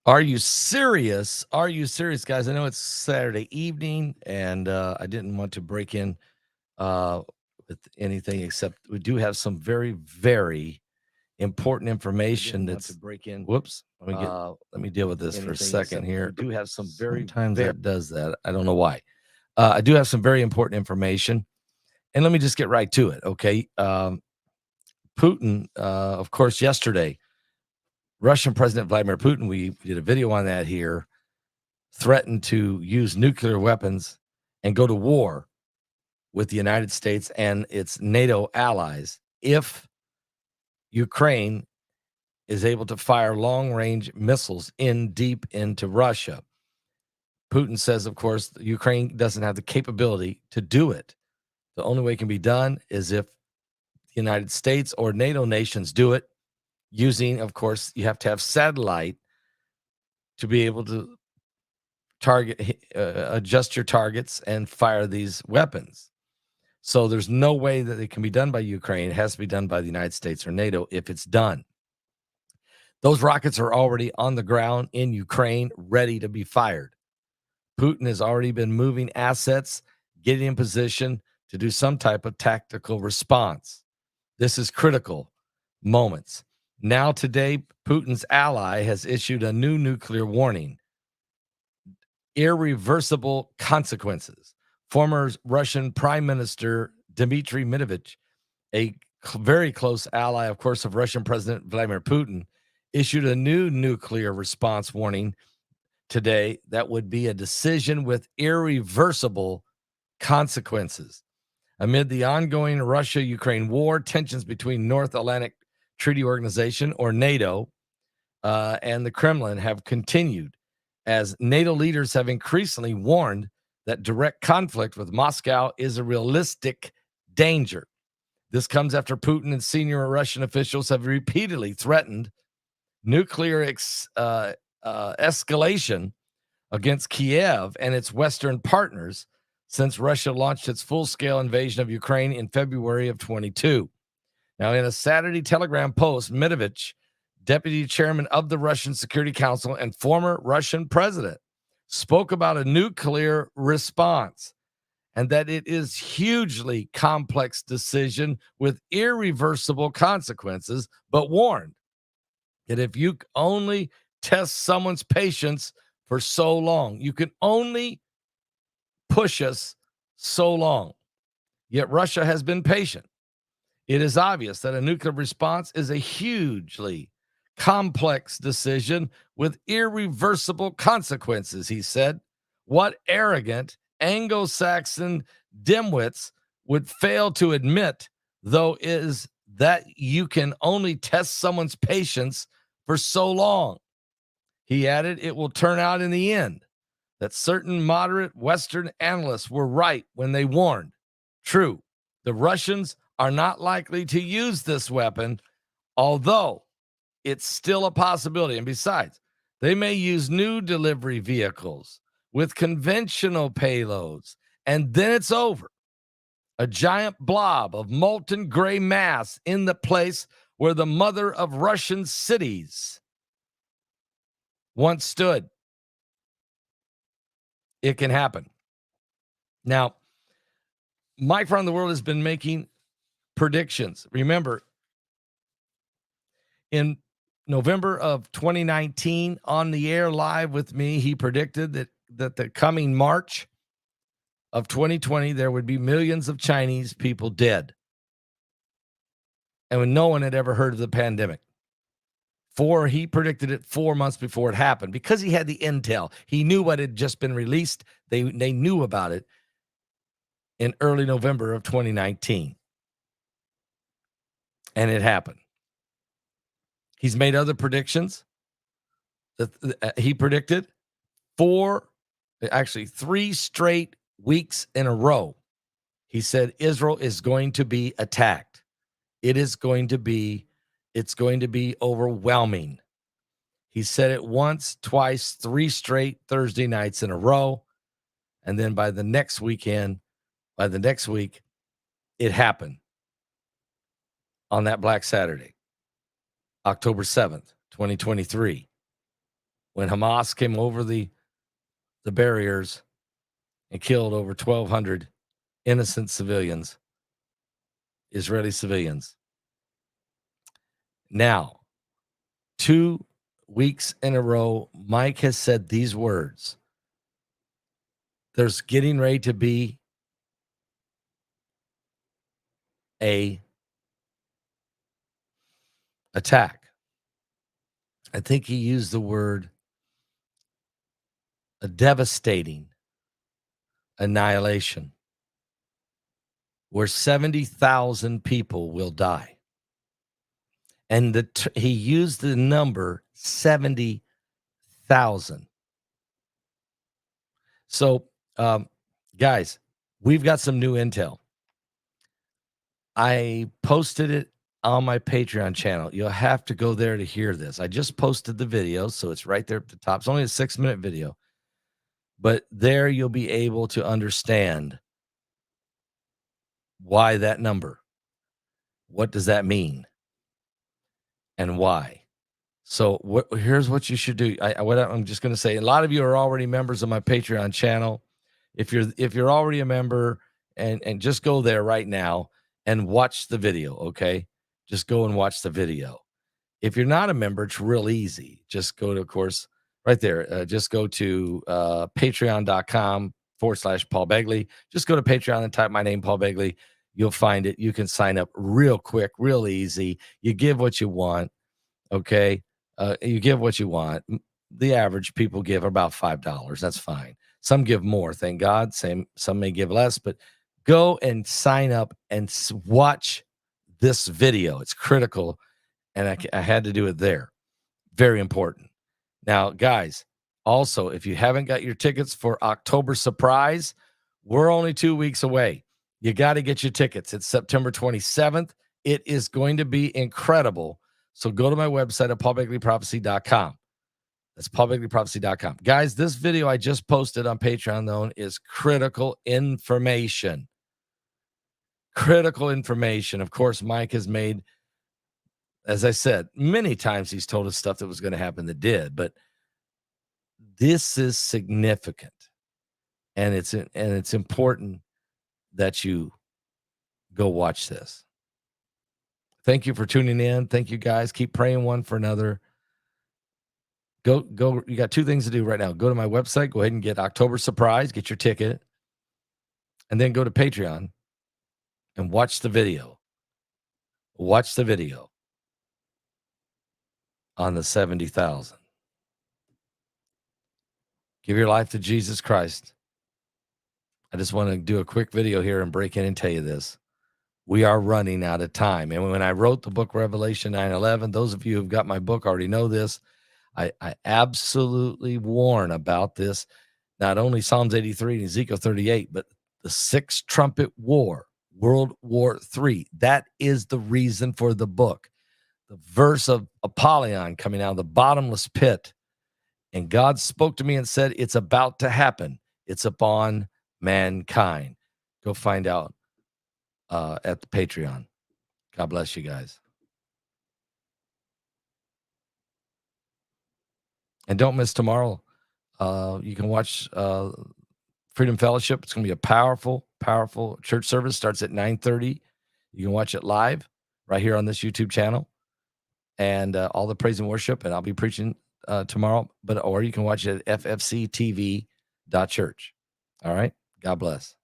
Are you serious? Are you serious, guys? I know it's Saturday evening, and I didn't want to break in uh, with anything except we do have some very, very important information. That's break in. Whoops. Let me deal with this for a second here. We do have some very sometimes that does that. I don't know why. I do have some very important information, and let me just get right to it. Okay. Putin, of course, yesterday, Russian President Vladimir Putin. We did a video on that here. Threatened to use nuclear weapons and go to war with the United States and its NATO allies if Ukraine is able to fire long-range missiles in deep into Russia. Putin says, of course, Ukraine doesn't have the capability to do it. The only way it can be done is if the United States or NATO nations do it using, of course, you have to have satellite to be able to adjust your targets and fire these weapons. So there's no way that it can be done by Ukraine. It has to be done by the United States or NATO if it's done. Those rockets are already on the ground in Ukraine, ready to be fired. Putin has already been moving assets, getting in position to do some type of tactical response. This is critical moments. Now today, Putin's ally has issued a new nuclear warning. Irreversible consequences. Former Russian Prime Minister Dmitry Medvedev, a very close ally, of course, of Russian President Vladimir Putin, issued a new nuclear response warning today that would be a decision with irreversible consequences. Amid the ongoing Russia-Ukraine war, tensions between North Atlantic Treaty Organization, or NATO, and the Kremlin have continued, as NATO leaders have increasingly warned that direct conflict with Moscow is a realistic danger. This comes after Putin and senior Russian officials have repeatedly threatened nuclear escalation against Kiev and its Western partners since Russia launched its full-scale invasion of Ukraine in February of 22. Now, in a Saturday Telegram post, Medvedev, deputy chairman of the Russian Security Council and former Russian president, spoke about a nuclear response and that it is hugely complex decision with irreversible consequences, but warned that if you only test someone's patience for so long, you can only push us so long. Yet Russia has been patient. It is obvious that a nuclear response is a hugely complex decision with irreversible consequences, he said. What arrogant Anglo-Saxon dimwits would fail to admit, though, is that you can only test someone's patience for so long. He added, it will turn out in the end that certain moderate Western analysts were right when they warned. True, the Russians are not likely to use this weapon, although it's still a possibility. And besides, they may use new delivery vehicles with conventional payloads, and then it's over. A giant blob of molten gray mass in the place where the mother of Russian cities once stood. It can happen. Now, Mike from the world has been making predictions. Remember, in November of 2019, on the air live with me, he predicted that the coming March of 2020, there would be millions of Chinese people dead. And when no one had ever heard of the pandemic. He predicted it 4 months before it happened because he had the intel. He knew what had just been released. They knew about it in early November of 2019. And it happened. He's made other predictions that he predicted 3 straight weeks in a row. He said Israel is going to be attacked. It's going to be overwhelming. He said it once, twice, 3 straight Thursday nights in a row. And then by the next week, it happened on that Black Saturday, October 7th, 2023, when Hamas came over the barriers and killed over 1,200 innocent civilians, Israeli civilians. Now, 2 weeks in a row, Mike has said these words. There's getting ready to be a attack. I think he used the word a devastating annihilation where 70,000 people will die. And he used the number 70,000. So, guys, we've got some new intel. I posted it on my Patreon channel. You'll have to go there to hear this. I just posted the video, so it's right there at the top. It's only a 6-minute video, but there you'll be able to understand why that number. What does that mean? And why? So here's what you should do. I'm just going to say, a lot of you are already members of my Patreon channel. If you're already a member, and just go there right now and watch the video, okay? Just go and watch the video. If you're not a member, it's real easy. Just go to, of course, right there. Just go to patreon.com/Paul Begley. Just go to Patreon and type my name, Paul Begley. You'll find it. You can sign up real quick, real easy. You give what you want, okay? You give what you want. The average people give about $5. That's fine. Some give more, thank God. Some may give less, but go and sign up and watch this video. It's critical, and I had to do it there. Very important. Now, guys, also, if you haven't got your tickets for October Surprise, we're only 2 weeks away. You got to get your tickets. It's September 27th. It is going to be incredible. So go to my website at paulbegleyprophecy.com. That's paulbegleyprophecy.com. Guys, this video I just posted on Patreon, though, is critical information. Critical information. Of course, Mike has made, as I said, many times he's told us stuff that was going to happen that did, but this is significant, and it's important that you go watch this. Thank you for tuning in. Thank you, guys. Keep praying one for another. Go. You got 2 things to do right now. Go to my website. Go ahead and get October Surprise. Get your ticket. And then go to Patreon and watch the video. Watch the video on the 70,000. Give your life to Jesus Christ. I just want to do a quick video here and break in and tell you this. We are running out of time. And when I wrote the book Revelation 9:11, those of you who've got my book already know this. I absolutely warn about this. Not only Psalms 83 and Ezekiel 38, but the 6th trumpet war, World War III. That is the reason for the book. The verse of Apollyon coming out of the bottomless pit. And God spoke to me and said, it's about to happen. It's upon mankind. Go find out at the Patreon. God bless you guys. And don't miss tomorrow. You can watch Freedom Fellowship. It's going to be a powerful, powerful church service. Starts at 9:30. You can watch it live right here on this YouTube channel. And all the praise and worship. And I'll be preaching tomorrow. Or you can watch it at ffctv.church. All right? God bless.